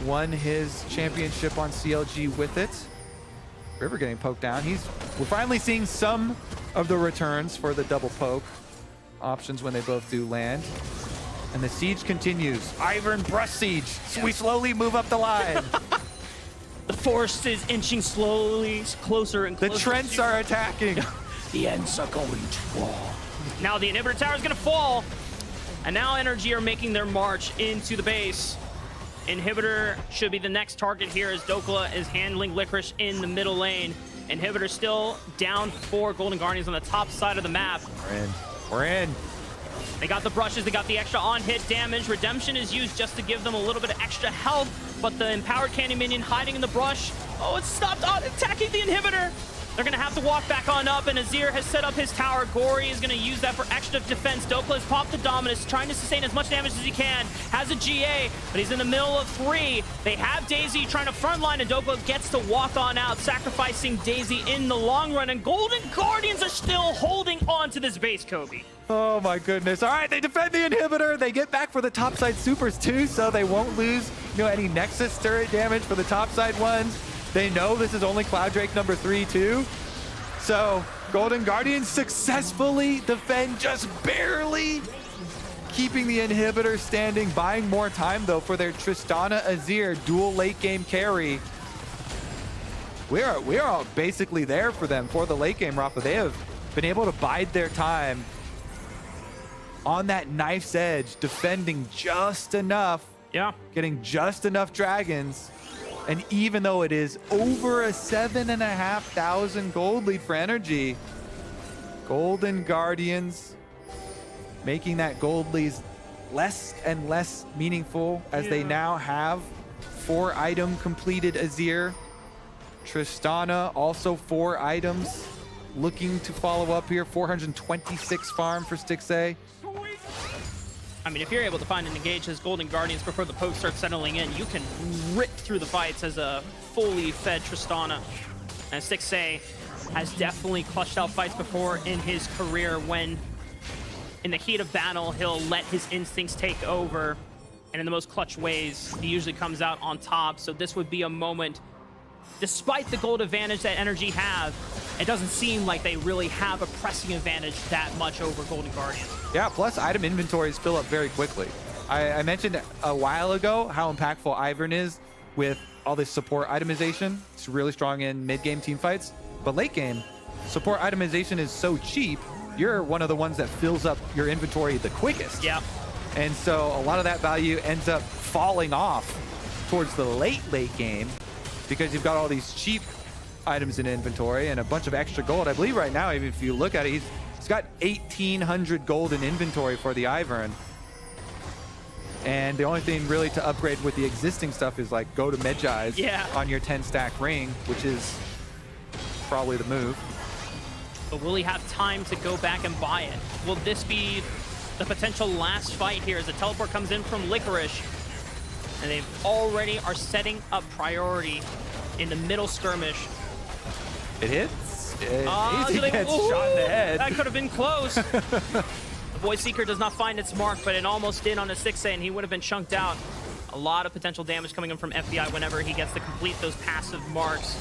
Won his championship on CLG with it. River getting poked down. We're finally seeing some of the returns for the double poke options when they both do land. And the siege continues. Ivern brush siege. We slowly move up the line. The forest is inching slowly closer and closer. The Trents are attacking. The ends are going to fall. Now the inhibitor tower is going to fall, and now NRG are making their march into the base. Inhibitor should be the next target here as Dhokla is handling Licorice in the middle lane. Inhibitor still down for Golden Guardians on the top side of the map. We're in. They got the brushes, they got the extra on-hit damage. Redemption is used just to give them a little bit of extra health, but the empowered candy minion hiding in the brush. Oh, it stopped on attacking the inhibitor. They're going to have to walk back on up, and Azir has set up his tower. Gori is going to use that for extra defense. Dhokla has popped the Dominus, trying to sustain as much damage as he can. Has a GA, but he's in the middle of 3. They have Daisy trying to frontline, and Dhokla gets to walk on out, sacrificing Daisy in the long run, and Golden Guardians are still holding on to this base, Kobe. Oh my goodness. All right, they defend the inhibitor. They get back for the topside supers too, so they won't lose any Nexus turret damage for the topside ones. They know this is only Cloud Drake number 3 too. So Golden Guardians successfully defend, just barely keeping the inhibitor standing, buying more time though for their Tristana Azir dual late game carry. We are basically there for them for the late game, Raafaa. They have been able to bide their time on that knife's edge, defending just enough, getting just enough dragons. And even though it is over a 7,500 gold lead for NRG, Golden Guardians making that gold lead less and less meaningful as they now have 4 item completed Azir. Tristana also 4 items. Looking to follow up here, 426 farm for Stixxay. I mean, if you're able to find and engage as Golden Guardians before the poke starts settling in, you can rip through the fights as a fully fed Tristana. And Stixxay has definitely clutched out fights before in his career when, in the heat of battle, he'll let his instincts take over. And in the most clutch ways, he usually comes out on top. So this would be a moment, despite the gold advantage that NRG have, it doesn't seem like they really have a pressing advantage that much over Golden Guardians. Yeah, plus item inventories fill up very quickly. I mentioned a while ago how impactful Ivern is with all this support itemization. It's really strong in mid-game team fights. But late game, support itemization is so cheap, you're one of the ones that fills up your inventory the quickest. Yeah. And so a lot of that value ends up falling off towards the late game because you've got all these cheap items in inventory and a bunch of extra gold. I believe right now, even if you look at it, he's got 1,800 gold in inventory for the Ivern. And the only thing really to upgrade with the existing stuff is like go to Medjai's on your 10-stack ring, which is probably the move. But will he have time to go back and buy it? Will this be the potential last fight here as the teleport comes in from Licorice? And they already are setting up priority in the middle skirmish. It hits. It so they gets shot in the head. That could have been close. The Void Seeker does not find its mark, but it almost did on a Stixxay, and he would have been chunked out. A lot of potential damage coming in from FBI whenever he gets to complete those passive marks.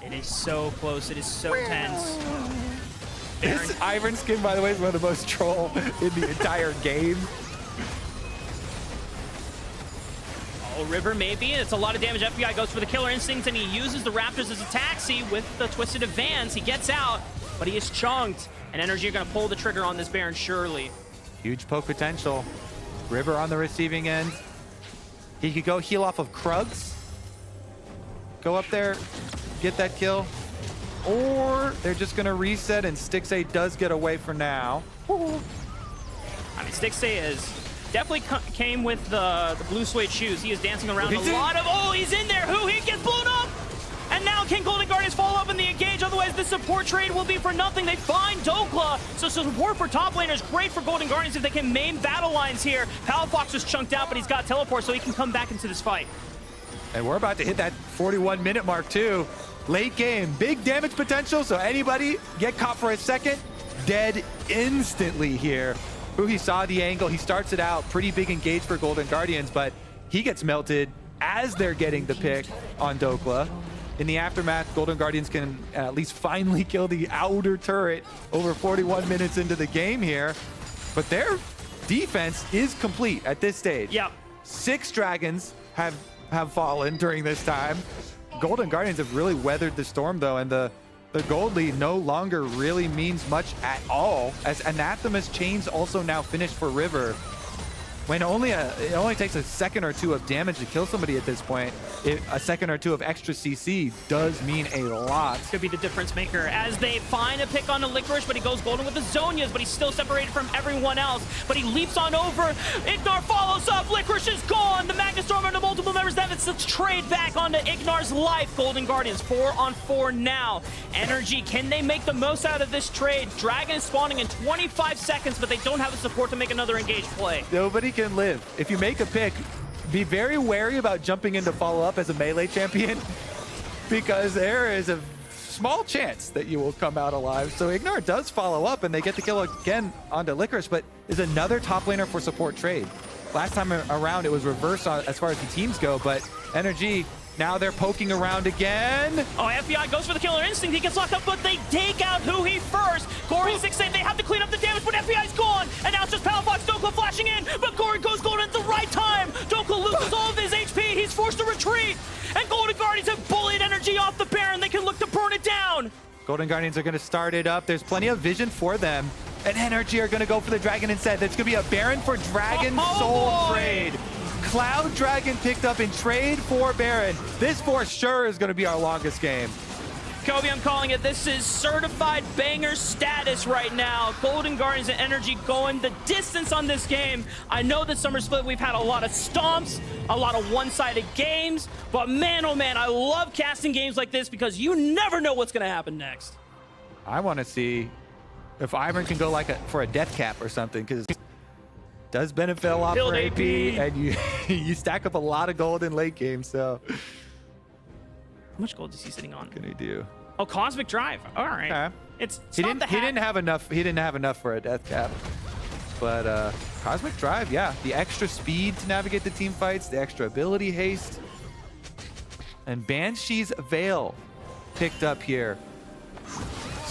It is so close. It is so tense. This Ivern skin, by the way, is one of the most troll in the entire game. Oh, River maybe. It's a lot of damage. FBI goes for the Killer Instinct, and he uses the Raptors as a taxi with the Twisted Advance. He gets out, but he is chunked. And NRG are going to pull the trigger on this Baron, surely. Huge poke potential. River on the receiving end. He could go heal off of Krugs. Go up there, get that kill. Or they're just going to reset, and Stixxay does get away for now. I mean, Stixxay is definitely came with the blue suede shoes. He is dancing around a lot of... Oh, he's in there. Huhi gets blown up. And now can Golden Guardians follow up in the engage? Otherwise, the support trade will be for nothing. They find Dhokla. So support for top laners, great for Golden Guardians if they can main battle lines here. Palafox is chunked out, but he's got teleport, so he can come back into this fight. And we're about to hit that 41-minute mark, too. Late game, big damage potential, so anybody get caught for a second, dead instantly here. Huhi saw the angle. He starts it out. Pretty big engage for Golden Guardians, but he gets melted as they're getting the pick on Dhokla. In the aftermath, Golden Guardians can at least finally kill the outer turret over 41 minutes into the game here. But their defense is complete at this stage. Yep. 6 dragons have fallen during this time. Golden Guardians have really weathered the storm, though, and the gold lead no longer really means much at all, as Anathema's chains also now finished for River. When it only takes a second or two of damage to kill somebody at this point, a second or two of extra CC does mean a lot. Could be the difference maker as they find a pick on the Licorice, but he goes golden with the Zonias, but he's still separated from everyone else. But he leaps on over. Ignar follows up. Licorice is gone. The Magnustorm and the multiple members, that is the trade back onto Ignar's life. Golden Guardians 4-on-4 now. NRG, can they make the most out of this trade? Dragon is spawning in 25 seconds, but they don't have the support to make another engaged play. Nobody can live. If you make a pick, be very wary about jumping in to follow up as a melee champion because there is a small chance that you will come out alive. So Ignar does follow up and they get the kill again onto Licorice, but is another top laner for support trade. Last time around it was reversed as far as the teams go, but NRG, now they're poking around again. Oh, FBI goes for the Killer Instinct. He gets locked up, but they take out Huhi first. Gori, Stixxay, they have to clean up the damage, but FBI's gone. And now it's just Palafox, Dhokla flashing in, but Gori goes golden at the right time. Dhokla loses all of his HP. He's forced to retreat. And Golden Guardians have bullied NRG off the Baron. They can look to burn it down. Golden Guardians are going to start it up. There's plenty of vision for them. And NRG are going to go for the Dragon instead. There's going to be a Baron for Dragon Soul trade. Cloud Dragon picked up in trade for Baron. This for sure is going to be our longest game. Kobe, I'm calling it. This is certified banger status right now. Golden Guardians and NRG going the distance on this game. I know this summer split we've had a lot of stomps, a lot of one-sided games, but man, oh man, I love casting games like this because you never know what's going to happen next. I want to see if Ivern can go for a death cap or something, because it does benefit a lot for AP, and you stack up a lot of gold in late game, so. How much gold is he sitting on? What can he do? Oh, Cosmic Drive. All right. Okay. It's he didn't have enough. He didn't have enough for a death cap. But Cosmic Drive, yeah, the extra speed to navigate the team fights, the extra ability haste, and Banshee's Veil picked up here.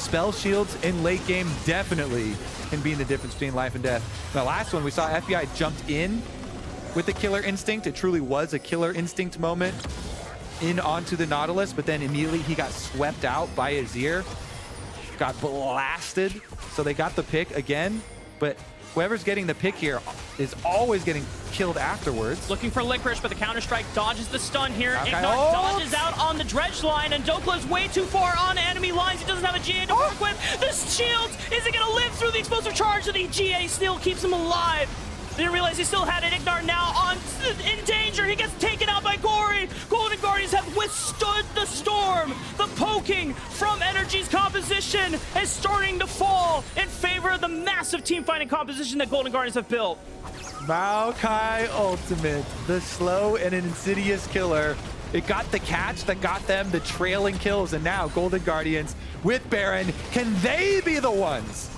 spell shields in late game definitely can be the difference between life and death. The last one, we saw FBI jumped in with the killer instinct. It truly was a killer instinct moment in onto the Nautilus, but then immediately he got swept out by Azir. Got blasted, so they got the pick again, but whoever's getting the pick here is always getting killed afterwards. Looking for Licorice, but the counter-strike dodges the stun here. Maokai Ignar dodges out on the dredge line, and Dhokla is way too far on enemy lines. He doesn't have a GA to work with. This shield isn't going to live through the explosive charge, and the GA still keeps him alive. Didn't realize he still had it. Ignar now in danger. He gets taken out by Gori. Golden Guardians have withstood the storm. The poking from NRG's composition is starting to fall in favor of the massive team fighting composition that Golden Guardians have built. Maokai ultimate, the slow and insidious killer. It got the catch that got them the trailing kills, and now Golden Guardians with Baron, can they be the ones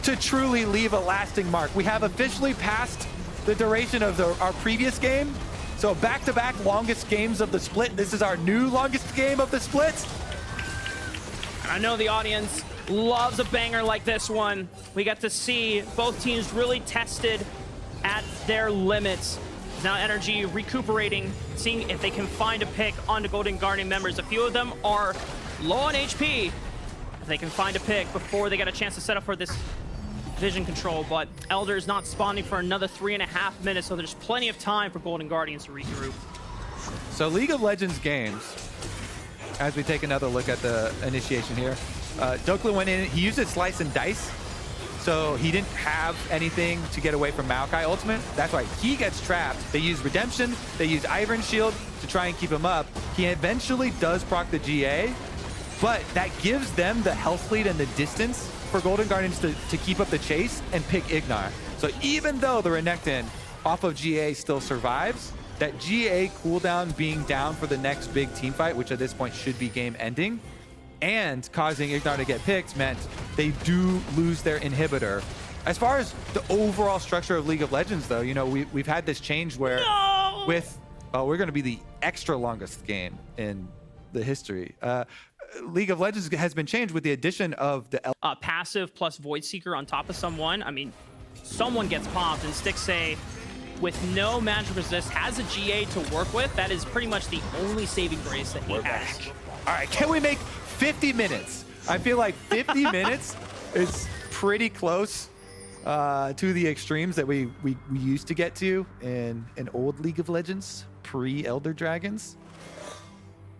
to truly leave a lasting mark? We have officially passed the duration of our previous game. So back-to-back longest games of the split. This is our new longest game of the split. I know the audience loves a banger like this one. We got to see both teams really tested at their limits. Now NRG recuperating, seeing if they can find a pick onto Golden Guardian members. A few of them are low on HP. If they can find a pick before they get a chance to set up for this vision control, but Elder is not spawning for another 3.5 minutes, so there's plenty of time for Golden Guardians to regroup. So League of Legends games, as we take another look at the initiation here, Dhokla went in, he used his slice and dice, so he didn't have anything to get away from Maokai ultimate. That's why he gets trapped. They use Redemption, they use Ivern shield to try and keep him up. He eventually does proc the GA, but that gives them the health lead and the distance for Golden Guardians to keep up the chase and pick Ignar. So even though the Renekton off of GA still survives, that GA cooldown being down for the next big team fight, which at this point should be game ending, and causing Ignar to get picked meant they do lose their inhibitor. As far as the overall structure of League of Legends though, you know, we've had this change where with, we're gonna be the extra longest game in the history. League of Legends has been changed with the addition of the passive plus Void Seeker on top of someone. I mean, someone gets popped, and Stixxay, with no magic resist, has a GA to work with. That is pretty much the only saving grace that he has. All right, can we make 50 minutes? I feel like 50 minutes is pretty close to the extremes that we used to get to in an old League of Legends, pre-Elder Dragons.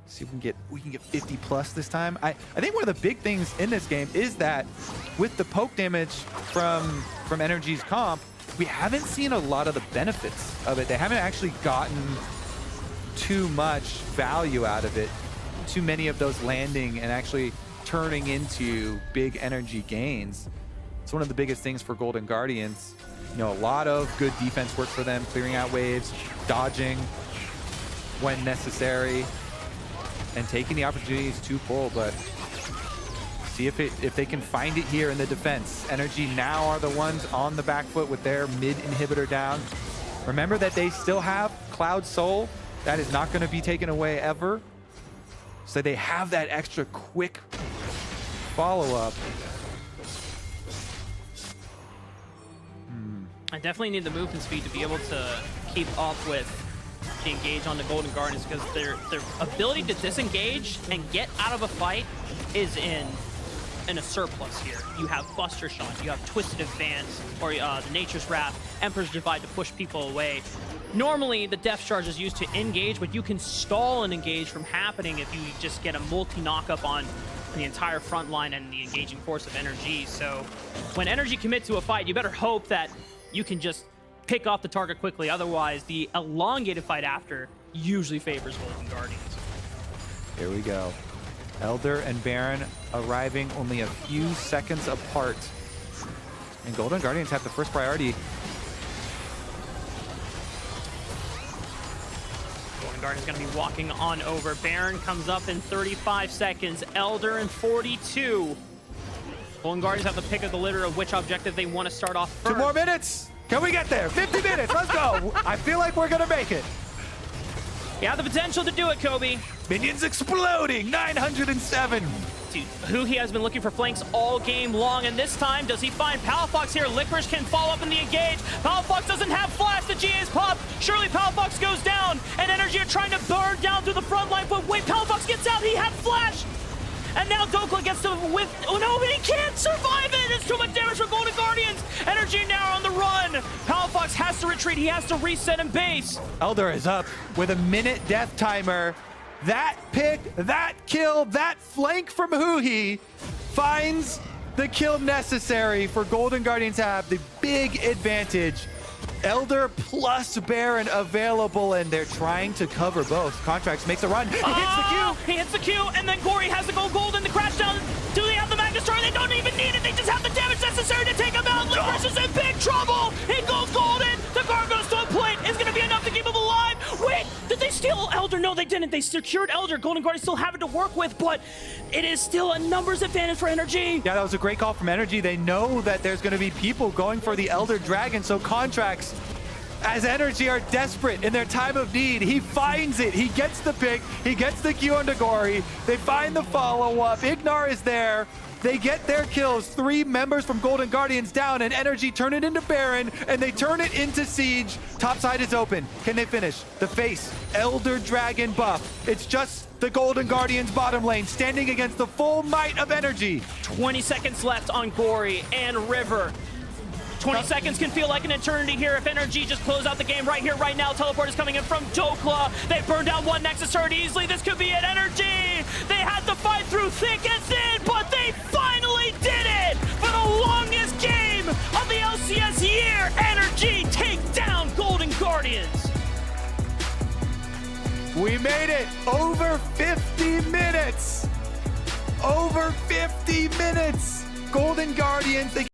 See if we can get 50 plus this time. I think one of the big things in this game is that with the poke damage from NRG's comp, we haven't seen a lot of the benefits of it. They haven't actually gotten too much value out of it. Too many of those landing and actually turning into big energy gains. It's one of the biggest things for Golden Guardians. You know, a lot of good defense work for them, clearing out waves, dodging when necessary, and taking the opportunities to pull, but see if they can find it here in the defense. NRG now are the ones on the back foot with their mid inhibitor down. Remember that they still have Cloud Soul. That is not going to be taken away ever. So they have that extra quick follow-up. I definitely need the movement speed to be able to keep up with the engage on the Golden Guardians, because their ability to disengage and get out of a fight is in a surplus here. You have Buster Shot, you have Twisted Advance, or the Nature's Wrath, Emperor's Divide to push people away. Normally, the Death Charge is used to engage, but you can stall an engage from happening if you just get a multi-knockup on the entire front line and the engaging force of NRG. So when NRG commit to a fight, you better hope that you can just pick off the target quickly. Otherwise, the elongated fight after usually favors Golden Guardians. Here we go. Elder and Baron arriving only a few seconds apart. And Golden Guardians have the first priority. Golden Guardians going to be walking on over. Baron comes up in 35 seconds. Elder in 42. Golden Guardians have the pick of the litter of which objective they want to start off first. 2 more minutes. Can we get there? 50 minutes. Let's go. I feel like we're going to make it. You have the potential to do it, Kobe. Minions exploding. 907. Dude, Huhi has been looking for flanks all game long, and this time, does he find Palafox here? Licorice can follow up in the engage. Palafox doesn't have flash, the GA is popped. Surely Palafox goes down, and NRG are trying to burn down through the front line, but wait, Palafox gets out, he had flash! And now Dhokla gets to whip. Oh no, but he can't survive it! It's too much damage for Golden Guardians! NRG now on the run! Palafox has to retreat, he has to reset in base. Elder is up with a minute death timer. That pick, that kill, that flank from Huhi finds the kill necessary for Golden Guardians to have the big advantage. Elder plus Baron available, and they're trying to cover both. Contractz makes a run. He hits the Q. He hits the Q, and then Gori has to go golden to crash down. Do they have the Magnus Star? They don't even need it. They just have the damage necessary to take him out. Licorice is in big trouble. He goes golden. The guard goes to a plate. Is going to be enough to keep him alive. Wait, did they steal Elder? No, they didn't. They secured Elder. Golden Guardians still have it to work with, but it is still a numbers advantage for NRG. Yeah, that was a great call from NRG. They know that there's going to be people going for the Elder Dragon, so Contractz, as NRG are desperate in their time of need, he finds it. He gets the pick. He gets the Q onto Gori. They find the follow-up. Ignar is there. They get their kills. 3 members from Golden Guardians down, and NRG turn it into Baron, and they turn it into Siege. Top side is open. Can they finish? The face, Elder Dragon buff. It's just the Golden Guardians bottom lane standing against the full might of NRG. 20 seconds left on Gori and River. 20 seconds can feel like an eternity here if NRG just close out the game right here, right now. Teleport is coming in from Dhokla. They burned down one Nexus turret easily. This could be it. NRG, they had to fight through thick and thin, but they finally did it! For the longest game of the LCS year, NRG take down Golden Guardians. We made it over 50 minutes. Over 50 minutes. Golden Guardians, they